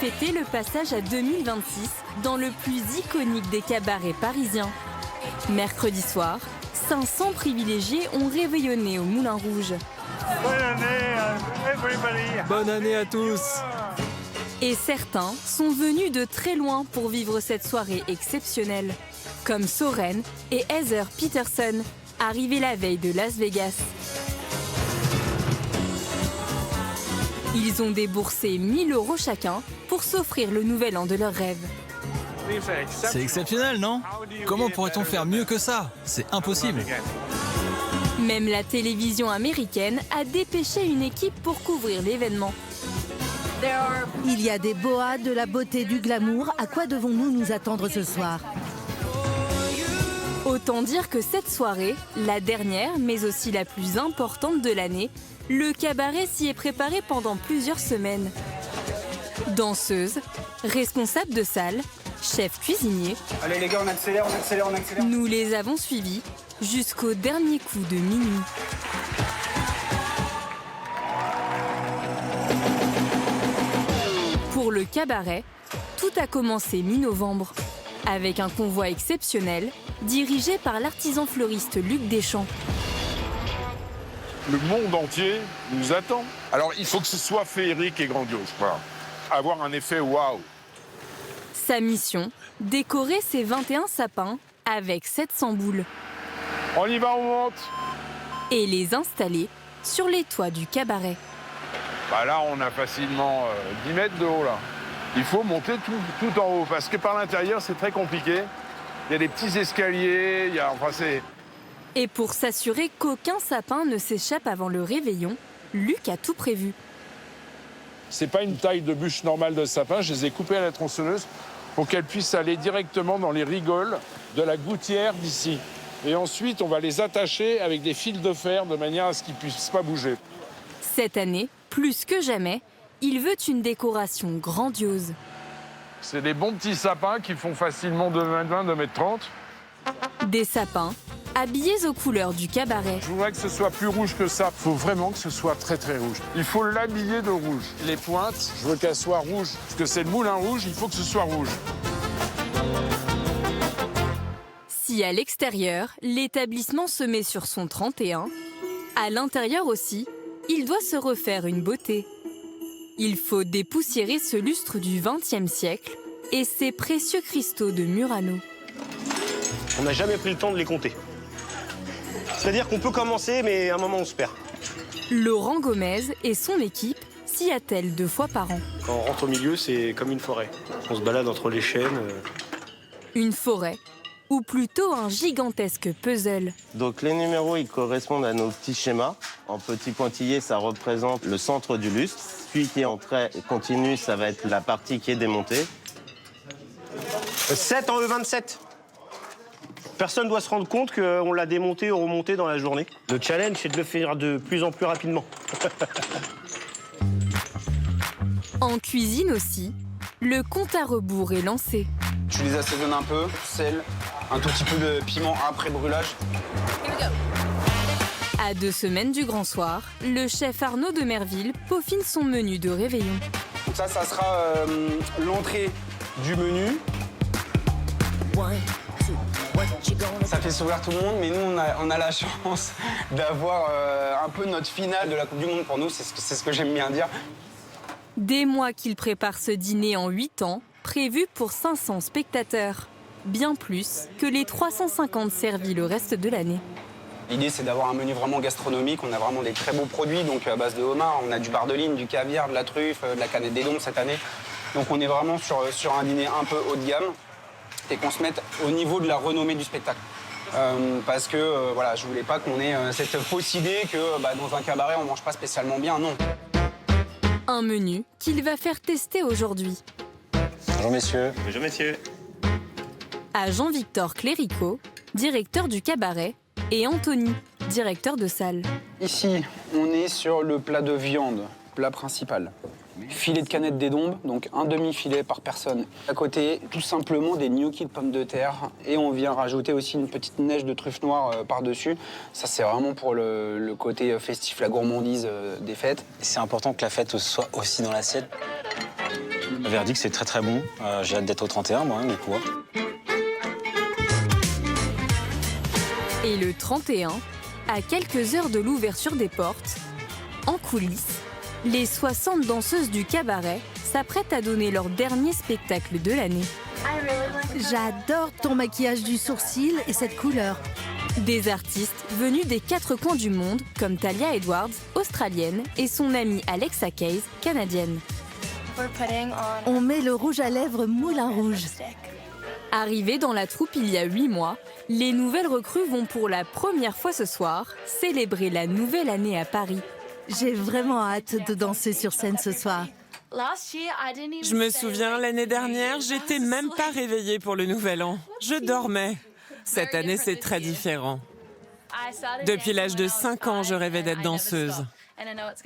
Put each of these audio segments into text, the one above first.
Fêter le passage à 2026 dans le plus iconique des cabarets parisiens. Mercredi soir, 500 privilégiés ont réveillonné au Moulin Rouge. Bonne année, everybody. Bonne année à tous. Et certains sont venus de très loin pour vivre cette soirée exceptionnelle, comme Soren et Heather Peterson, arrivés la veille de Las Vegas. Ils ont déboursé 1 000 € chacun pour s'offrir le nouvel an de leurs rêves. C'est exceptionnel, non? Comment pourrait-on faire mieux que ça? C'est impossible. Même la télévision américaine a dépêché une équipe pour couvrir l'événement. Il y a des boas, de la beauté, du glamour. À quoi devons-nous nous attendre ce soir? Autant dire que cette soirée, la dernière mais aussi la plus importante de l'année, le cabaret s'y est préparé pendant plusieurs semaines. Danseuses, responsables de salle, chefs cuisiniers. Allez les gars, on accélère. Nous les avons suivis jusqu'au dernier coup de minuit. Pour le cabaret, tout a commencé mi-novembre, avec un convoi exceptionnel dirigé par l'artisan fleuriste Luc Deschamps. Le monde entier nous attend. Alors il faut que ce soit féerique et grandiose. Voilà. Avoir un effet waouh. Sa mission, décorer ses 21 sapins avec 700 boules. On y va, on monte. Et les installer sur les toits du cabaret. Bah là, on a facilement 10 mètres de haut, là. Il faut monter tout en haut, parce que par l'intérieur, c'est très compliqué. Il y a des petits escaliers, Et pour s'assurer qu'aucun sapin ne s'échappe avant le réveillon, Luc a tout prévu. C'est pas une taille de bûche normale de sapin, je les ai coupées à la tronçonneuse pour qu'elles puissent aller directement dans les rigoles de la gouttière d'ici. Et ensuite, on va les attacher avec des fils de fer de manière à ce qu'ils ne puissent pas bouger. Cette année, plus que jamais, il veut une décoration grandiose. C'est des bons petits sapins qui font facilement 2,20 m, 2,30 m. Des sapins habillés aux couleurs du cabaret. Je voudrais que ce soit plus rouge que ça. Il faut vraiment que ce soit très très rouge. Il faut l'habiller de rouge. Les pointes, je veux qu'elles soient rouges. Parce que c'est le Moulin Rouge, il faut que ce soit rouge. Si à l'extérieur, l'établissement se met sur son 31, à l'intérieur aussi, il doit se refaire une beauté. Il faut dépoussiérer ce lustre du XXe siècle et ses précieux cristaux de Murano. On n'a jamais pris le temps de les compter. C'est-à-dire qu'on peut commencer, mais à un moment, on se perd. Laurent Gomez et son équipe s'y attellent 2 fois par an. Quand on rentre au milieu, c'est comme une forêt. On se balade entre les chaînes. Une forêt, ou plutôt un gigantesque puzzle. Donc les numéros, ils correspondent à nos petits schémas. En petit pointillé, ça représente le centre du lustre. Celui qui est en trait continu, ça va être la partie qui est démontée. 7 en E27. Personne ne doit se rendre compte qu'on l'a démonté ou remonté dans la journée. Le challenge, c'est de le faire de plus en plus rapidement. En cuisine aussi, le compte à rebours est lancé. Tu les assaisonnes un peu, sel, un tout petit peu de piment après brûlage. À 2 semaines du grand soir, le chef Arnaud de Merville peaufine son menu de réveillon. Donc ça sera l'entrée du menu. Ça fait sourire tout le monde, mais nous, on a la chance d'avoir un peu notre finale de la Coupe du Monde pour nous, c'est ce que j'aime bien dire. Des mois qu'il prépare ce dîner en 8 ans, prévu pour 500 spectateurs. Bien plus que les 350 servis le reste de l'année. L'idée, c'est d'avoir un menu vraiment gastronomique. On a vraiment des très beaux produits, donc à base de homard. On a du bardeline, du caviar, de la truffe, de la canette des dômes cette année. Donc on est vraiment sur un dîner un peu haut de gamme et qu'on se mette au niveau de la renommée du spectacle. Parce que voilà, je voulais pas qu'on ait cette fausse idée que dans un cabaret, on mange pas spécialement bien, non. Un menu qu'il va faire tester aujourd'hui. Bonjour messieurs. Bonjour messieurs. À Jean-Victor Cléricault, directeur du cabaret, et Anthony, directeur de salle. Ici, on est sur le plat de viande, plat principal. filet de canette d'Édombe, donc un demi-filet par personne. À côté, tout simplement des gnocchis de pommes de terre. Et on vient rajouter aussi une petite neige de truffes noires par-dessus. Ça, c'est vraiment pour le côté festif, la gourmandise des fêtes. C'est important que la fête soit aussi dans l'assiette. Le verdict, c'est très très bon. J'ai hâte d'être au 31, moi, du coup. Et le 31, à quelques heures de l'ouverture des portes, en coulisses, les 60 danseuses du cabaret s'apprêtent à donner leur dernier spectacle de l'année. J'adore ton maquillage du sourcil et cette couleur. Des artistes venus des 4 coins du monde, comme Talia Edwards, australienne, et son amie Alexa Case, canadienne. On met le rouge à lèvres Moulin Rouge. Arrivées dans la troupe il y a 8 mois, les nouvelles recrues vont pour la première fois ce soir célébrer la nouvelle année à Paris. J'ai vraiment hâte de danser sur scène ce soir. Je me souviens, l'année dernière, j'étais même pas réveillée pour le Nouvel An. Je dormais. Cette année, c'est très différent. Depuis l'âge de 5 ans, je rêvais d'être danseuse.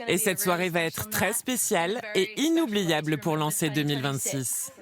Et cette soirée va être très spéciale et inoubliable pour lancer 2026.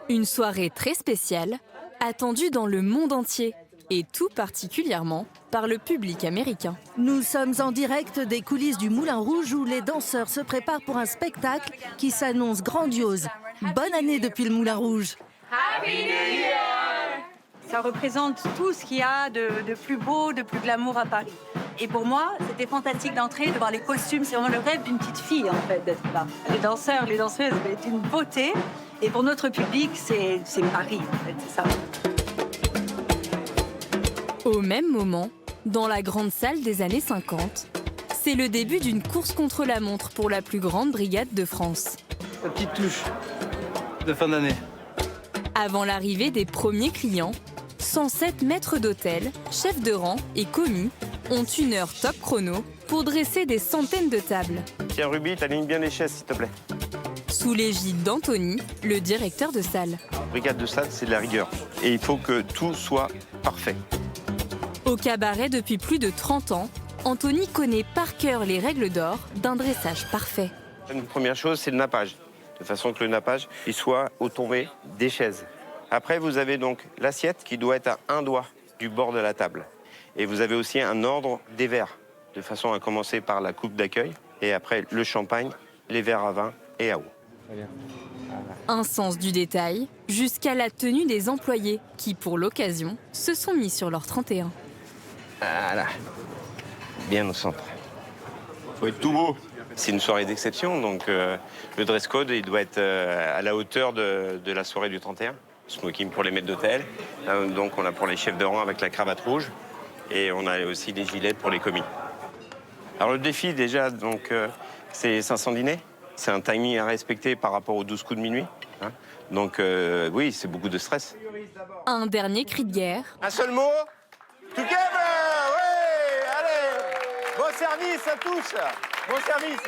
Une soirée très spéciale, attendue dans le monde entier, et tout particulièrement par le public américain. Nous sommes en direct des coulisses du Moulin Rouge où les danseurs se préparent pour un spectacle qui s'annonce grandiose. Bonne année depuis le Moulin Rouge. Happy New Year! Ça représente tout ce qu'il y a de plus beau, de plus glamour à Paris. Et pour moi, c'était fantastique d'entrer, de voir les costumes. C'est vraiment le rêve d'une petite fille, en fait, d'être là. Les danseurs, les danseuses, c'est une beauté. Et pour notre public, c'est Paris, en fait, c'est ça. Au même moment, dans la grande salle des années 50, c'est le début d'une course contre la montre pour la plus grande brigade de France. La petite touche de fin d'année. Avant l'arrivée des premiers clients, 107 maîtres d'hôtel, chefs de rang et commis ont une heure top chrono pour dresser des centaines de tables. Tiens, Ruby, t'alignes bien les chaises, s'il te plaît. Sous l'égide d'Anthony, le directeur de salle. Brigade de salle, c'est de la rigueur. Et il faut que tout soit parfait. Au cabaret depuis plus de 30 ans, Anthony connaît par cœur les règles d'or d'un dressage parfait. Une première chose, c'est le nappage. De façon que le nappage il soit au tombé des chaises. Après, vous avez donc l'assiette qui doit être à un doigt du bord de la table. Et vous avez aussi un ordre des verres, de façon à commencer par la coupe d'accueil, et après le champagne, les verres à vin et à eau. Un sens du détail, jusqu'à la tenue des employés, qui, pour l'occasion, se sont mis sur leur 31. Voilà. Bien au centre. Faut être tout beau. C'est une soirée d'exception, donc le dress code il doit être à la hauteur de la soirée du 31. Smoking pour les maîtres d'hôtel. Donc on a pour les chefs de rang avec la cravate rouge. Et on a aussi des gilets pour les commis. Alors le défi déjà, donc c'est 500 dîners. C'est un timing à respecter par rapport aux 12 coups de minuit. Hein. Donc oui, c'est beaucoup de stress. Un dernier cri de guerre. Un seul mot. Together! Oui! Allez! Bon service à tous! Bon service!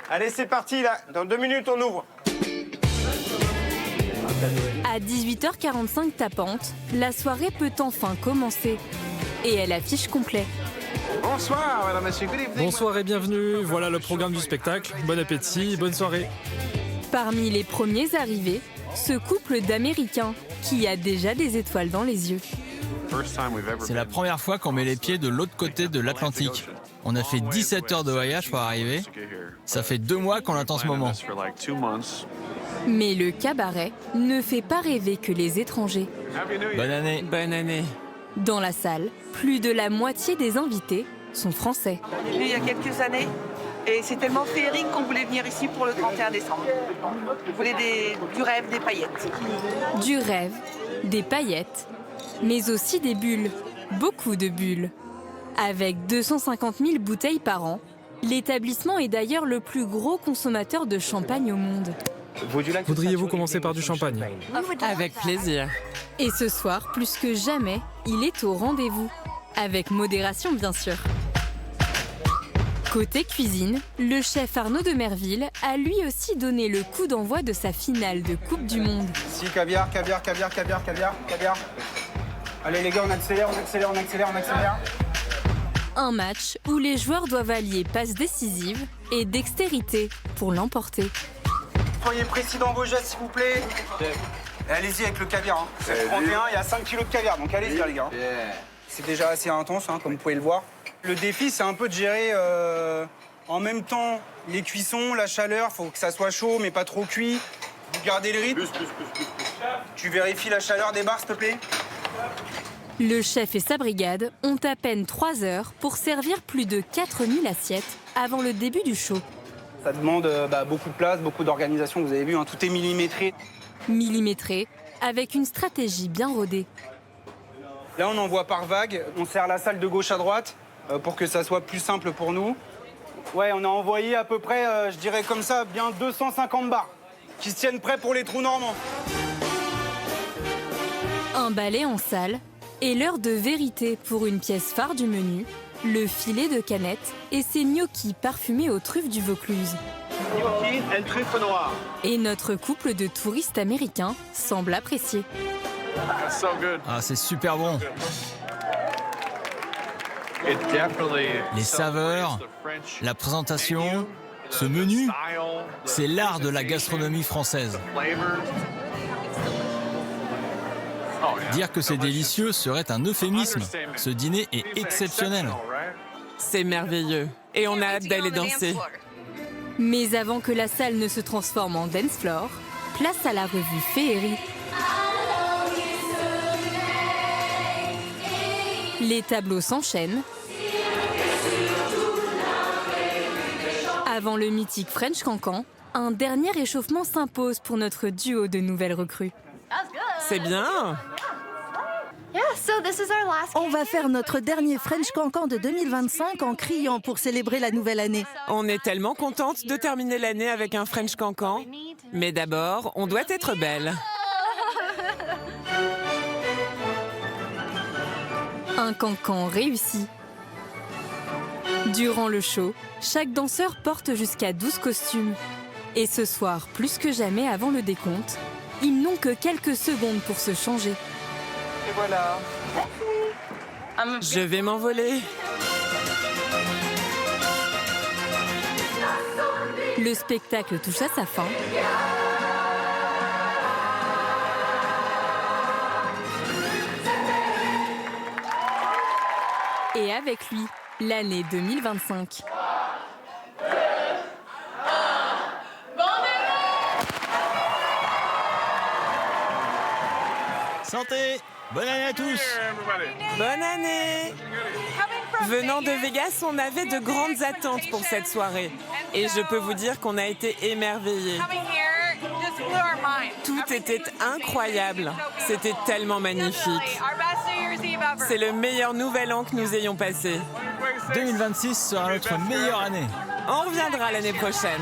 Allez, c'est parti là. Dans 2 minutes, on ouvre. À 18h45 tapante, la soirée peut enfin commencer. Et elle affiche complet. Bonsoir, madame, monsieur. Bonsoir et bienvenue. Voilà le programme du spectacle. Bon appétit, bonne soirée. Parmi les premiers arrivés, ce couple d'Américains qui a déjà des étoiles dans les yeux. C'est la première fois qu'on met les pieds de l'autre côté de l'Atlantique. On a fait 17 heures de voyage pour arriver. Ça fait 2 mois qu'on attend ce moment. Mais le cabaret ne fait pas rêver que les étrangers. Bonne année. Bonne année. Dans la salle, plus de la moitié des invités sont français. Il y a quelques années, et c'est tellement féerique qu'on voulait venir ici pour le 31 décembre. On voulait du rêve, des paillettes. Du rêve, des paillettes, mais aussi des bulles, beaucoup de bulles. Avec 250 000 bouteilles par an, l'établissement est d'ailleurs le plus gros consommateur de champagne au monde. Voudriez-vous commencer par du champagne? Avec plaisir. Et ce soir, plus que jamais, il est au rendez-vous. Avec modération, bien sûr. Côté cuisine, le chef Arnaud de Merville a lui aussi donné le coup d'envoi de sa finale de Coupe du Monde. Si, caviar. Allez les gars, on accélère. Un match où les joueurs doivent allier passes décisives et dextérité pour l'emporter. Soyez précis dans vos gestes, s'il vous plaît. Et allez-y avec le caviar. Hein. C'est 31, il y a 5 kilos de caviar, donc allez-y, les gars. C'est déjà assez intense, hein, comme vous pouvez le voir. Le défi, c'est un peu de gérer en même temps les cuissons, la chaleur. Il faut que ça soit chaud, mais pas trop cuit. Vous gardez le rythme. Tu vérifies la chaleur des barres, s'il te plaît. Le chef et sa brigade ont à peine 3 heures pour servir plus de 4000 assiettes avant le début du show. Ça demande beaucoup de place, beaucoup d'organisation. Vous avez vu, hein, tout est millimétré. Millimétré, avec une stratégie bien rodée. Là, on envoie par vague. On sert la salle de gauche à droite pour que ça soit plus simple pour nous. Ouais, on a envoyé à peu près, je dirais comme ça, bien 250 barres qui se tiennent prêts pour les trous normands. Un balai en salle et l'heure de vérité pour une pièce phare du menu, le filet de canette et ses gnocchis parfumés aux truffes du Vaucluse. Gnocchi et truffe noire. Et notre couple de touristes américains semble apprécier. Ah, c'est super bon. Les saveurs, la présentation, ce menu, c'est l'art de la gastronomie française. Dire que c'est délicieux serait un euphémisme. Ce dîner est exceptionnel. C'est merveilleux. Et on a hâte d'aller danser. Mais avant que la salle ne se transforme en dance floor, place à la revue Féerie. Les tableaux s'enchaînent. Avant le mythique French Cancan, un dernier échauffement s'impose pour notre duo de nouvelles recrues. C'est bien. On va faire notre dernier French Cancan de 2025 en criant pour célébrer la nouvelle année. On est tellement contente de terminer l'année avec un French Cancan. Mais d'abord, on doit être belle. Un cancan réussi. Durant le show, chaque danseur porte jusqu'à 12 costumes. Et ce soir, plus que jamais avant le décompte, ils n'ont que quelques secondes pour se changer. Et voilà. Je vais m'envoler. Le spectacle touche à sa fin. Et avec lui, l'année 2025. Santé! Bonne année à tous! Bonne année! Venant de Vegas, on avait de grandes attentes pour cette soirée. Et je peux vous dire qu'on a été émerveillés. Tout était incroyable. C'était tellement magnifique. C'est le meilleur nouvel an que nous ayons passé. 2026 sera notre meilleure année. On reviendra l'année prochaine.